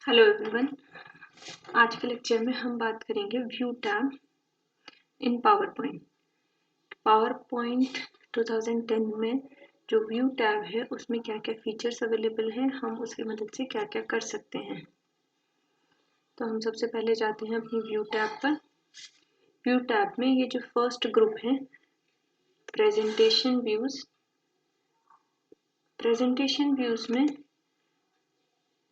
Hello everyone. आज के lecture में हम बात करेंगे व्यू टैब इन पावर पॉइंट 2010 में जो व्यू टैब है उसमें क्या क्या फीचर्स अवेलेबल हैं, हम उसकी मदद से क्या क्या कर सकते हैं। तो हम सबसे पहले जाते हैं अपनी व्यू टैब पर। व्यू टैब में ये जो फर्स्ट ग्रुप है प्रेजेंटेशन व्यूज में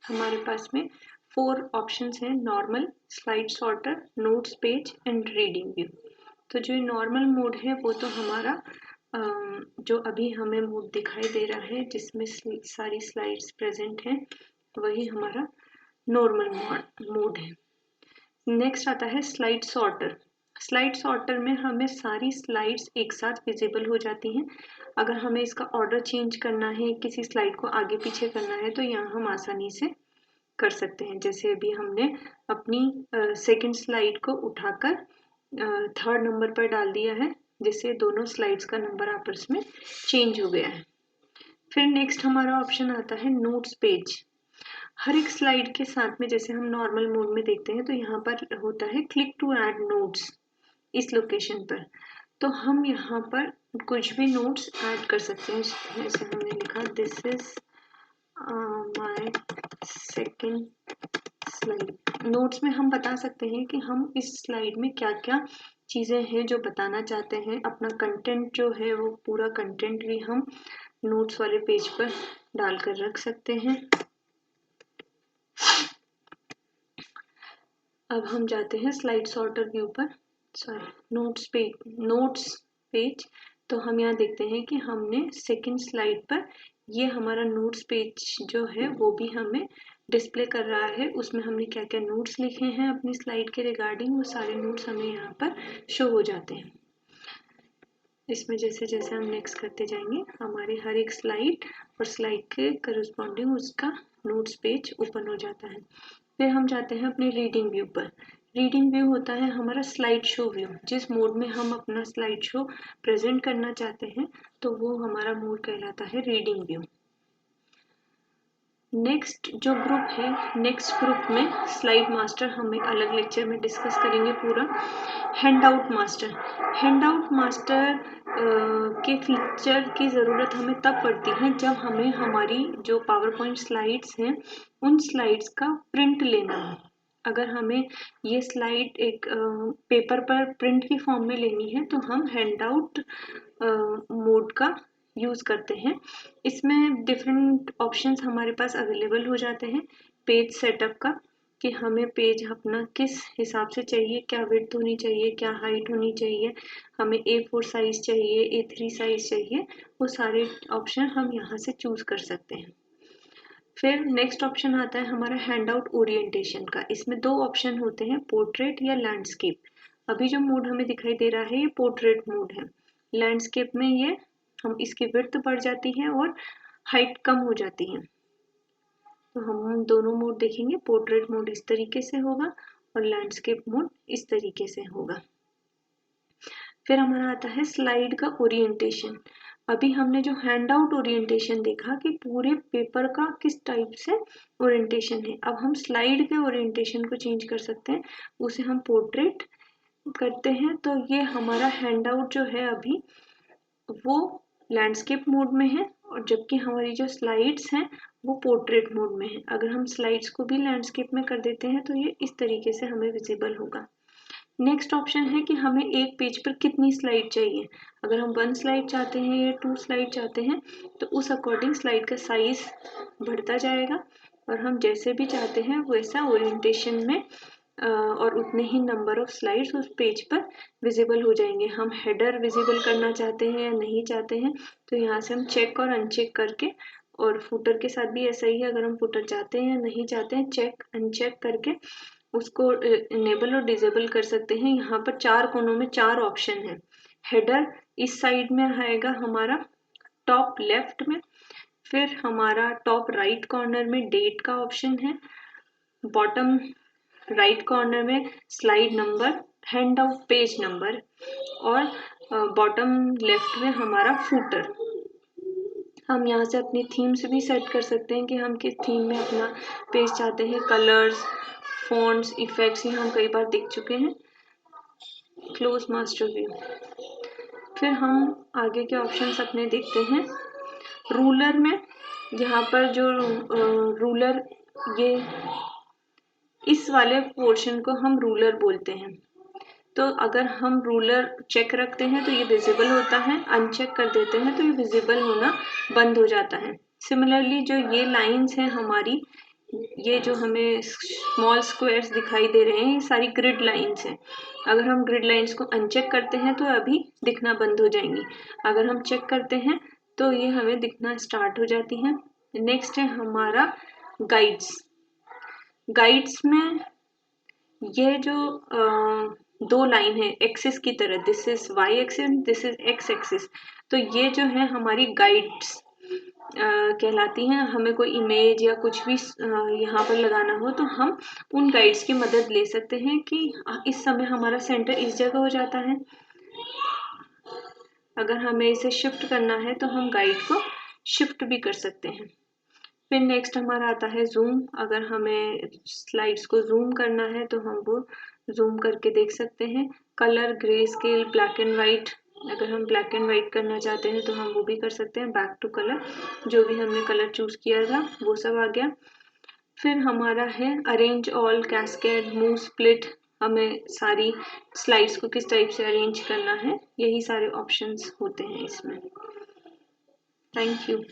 हमारे पास में 4 ऑप्शंस हैं: normal, slide sorter, notes page and reading view. तो जो नॉर्मल मोड है वो तो हमारा जो अभी हमें मोड दिखाई दे रहा है जिसमें सारी स्लाइड्स प्रेजेंट हैं, वही हमारा नॉर्मल मोड है। नेक्स्ट आता है स्लाइड सॉर्टर। स्लाइड सॉर्टर में हमें सारी स्लाइड्स एक साथ विजिबल हो जाती हैं। अगर हमें इसका ऑर्डर चेंज करना है, किसी स्लाइड को आगे पीछे करना है, तो यहाँ हम आसानी से कर सकते हैं। जैसे अभी हमने अपनी सेकंड स्लाइड को उठाकर थर्ड नंबर पर डाल दिया है, जिससे दोनों स्लाइड्स का नंबर आपस में चेंज हो गया है। फिर नेक्स्ट हमारा ऑप्शन आता है नोट्स पेज। हर एक स्लाइड के साथ में जैसे हम नॉर्मल मोड में देखते हैं तो यहाँ पर होता है क्लिक टू ऐड नोट्स इस लोकेशन पर। तो हम यहाँ पर कुछ भी नोट्स ऐड कर सकते हैं। जैसे हमने लिखा this is my second slide. Notes में हम बता सकते हैं कि हम इस स्लाइड में क्या क्या चीज़ें हैं जो बताना चाहते हैं। अपना कंटेंट जो है वो पूरा कंटेंट भी हम नोट्स वाले पेज पर डालकर रख सकते हैं। अब हम जाते हैं स्लाइड सॉर्टर व्यू पर, नोट्स पेज। तो हम यहाँ देखते हैं कि हमने सेकंड स्लाइड पर ये हमारा नोट्स पेज जो है वो भी हमें डिस्प्ले कर रहा है। उसमें हमने क्या क्या नोट्स लिखे हैं अपनी स्लाइड के रिगार्डिंग, वो सारे नोट्स हमें यहाँ पर शो हो जाते हैं। इसमें जैसे जैसे हम नेक्स्ट करते जाएंगे हमारे हर एक स्लाइड और स्लाइड के करस्पॉन्डिंग उसका नोट्स पेज ओपन हो जाता है। फिर हम जाते हैं अपने रीडिंग व्यू पर। रीडिंग व्यू होता है हमारा स्लाइड शो व्यू। जिस मोड में हम अपना स्लाइड शो प्रेजेंट करना चाहते हैं तो वो हमारा मोड कहलाता है रीडिंग व्यू। नेक्स्ट जो ग्रुप है, नेक्स्ट ग्रुप में स्लाइड मास्टर हम एक अलग लेक्चर में डिस्कस करेंगे पूरा। हैंडआउट मास्टर के फीचर की ज़रूरत हमें तब पड़ती है जब हमें हमारी जो पावर पॉइंट स्लाइड्स हैं उन स्लाइड्स का प्रिंट लेना है। अगर हमें ये स्लाइड एक पेपर पर प्रिंट की फॉर्म में लेनी है तो हम हैंडआउट मोड का यूज़ करते हैं। इसमें डिफरेंट ऑप्शंस हमारे पास अवेलेबल हो जाते हैं। पेज सेटअप का, कि हमें पेज अपना किस हिसाब से चाहिए, क्या विड्थ होनी चाहिए, क्या हाइट होनी चाहिए, हमें A4 साइज चाहिए, A3 साइज चाहिए, वो सारे ऑप्शन हम यहाँ से चूज कर सकते हैं। फिर नेक्स्ट ऑप्शन आता है हमारा हैंडआउट ओरिएंटेशन का। इसमें 2 ऑप्शन होते हैं, पोर्ट्रेट या लैंडस्केप। अभी जो मोड हमें दिखाई दे रहा है ये पोर्ट्रेट मोड है। लैंडस्केप में ये हम इसकी विड्थ बढ़ जाती है और हाइट कम हो जाती है। तो हम दोनों मोड देखेंगे। पोर्ट्रेट मोड इस तरीके से होगा और लैंडस्केप मोड इस तरीके से होगा। फिर हमारा आता है स्लाइड का ओरिएंटेशन। अभी हमने जो हैंडआउट ओरिएंटेशन देखा कि पूरे पेपर का किस टाइप से ओरिएंटेशन है, अब हम स्लाइड के ओरिएंटेशन को चेंज कर सकते हैं। उसे हम पोर्ट्रेट करते हैं तो ये हमारा हैंडआउट जो है अभी वो लैंडस्केप मोड में है, और जबकि हमारी जो स्लाइड्स हैं वो पोर्ट्रेट मोड में है। अगर हम स्लाइड्स को भी लैंडस्केप में कर देते हैं तो ये इस तरीके से हमें विजिबल होगा। नेक्स्ट ऑप्शन है कि हमें एक पेज पर कितनी स्लाइड चाहिए। अगर हम 1 स्लाइड चाहते हैं या 2 स्लाइड चाहते हैं तो उस अकॉर्डिंग स्लाइड का साइज बढ़ता जाएगा, और हम जैसे भी चाहते हैं वैसा ओरिएंटेशन में और उतने ही नंबर ऑफ स्लाइड्स उस पेज पर विजिबल हो जाएंगे। हम हेडर विजिबल करना चाहते हैं या नहीं चाहते हैं तो यहाँ से हम चेक और अनचेक करके, और फुटर के साथ भी ऐसा ही है, अगर हम फुटर चाहते हैं या नहीं चाहते हैं चेक अनचेक करके उसको इनेबल और डिसेबल कर सकते हैं। यहाँ पर 4 कोनों में 4 ऑप्शन है। हेडर इस साइड में आएगा हमारा टॉप लेफ्ट में, फिर हमारा टॉप राइट कॉर्नर में डेट का ऑप्शन है, बॉटम राइट कॉर्नर में slide number, hand out page number, और बॉटम लेफ्ट में हमारा फूटर। हम यहाँ से अपनी थीम्स भी सेट कर सकते हैं कि हम किस थीम में अपना पेज चाहते हैं। कलर्स, फॉन्ट्स, इफेक्ट्स ये हम कई बार देख चुके हैं। Close master view. फिर हम आगे के ऑप्शंस अपने देखते हैं। रूलर में यहाँ पर जो रूलर, ये इस वाले पोर्शन को हम रूलर बोलते हैं। तो अगर हम रूलर चेक रखते हैं तो ये विजिबल होता है, अनचेक कर देते हैं तो ये विजिबल होना बंद हो जाता है। सिमिलरली जो ये लाइंस हैं हमारी, ये जो हमें स्मॉल स्क्वायर्स दिखाई दे रहे हैं, ये सारी ग्रिड लाइंस हैं। अगर हम ग्रिड लाइंस को अनचेक करते हैं तो अभी दिखना बंद हो जाएंगी। अगर हम चेक करते हैं तो ये हमें दिखना स्टार्ट हो जाती हैं। नेक्स्ट है हमारा गाइड्स। गाइड्स में ये जो दो लाइन है एक्सिस की तरह, this is y axis, this is x axis, तो ये जो है हमारी गाइड्स कहलाती हैं। हमें कोई इमेज या कुछ भी यहाँ पर लगाना हो तो हम उन गाइड्स की मदद ले सकते हैं कि इस समय हमारा सेंटर इस जगह हो जाता है। अगर हमें इसे शिफ्ट करना है तो हम गाइड को शिफ्ट भी कर सकते हैं। फिर नेक्स्ट हमारा आता है जूम। अगर हमें स्लाइड्स को जूम करना है तो हम वो जूम करके देख सकते हैं। Colour, grey scale, black and white, अगर हम ब्लैक एंड वाइट करना चाहते हैं तो हम वो भी कर सकते हैं। बैक टू कलर, जो भी हमने कलर चूज किया था वो सब आ गया। फिर हमारा है arrange all, cascade, move, split, हमें सारी स्लाइड्स को किस टाइप से अरेंज करना है, यही सारे ऑप्शंस होते हैं इसमें। Thank you.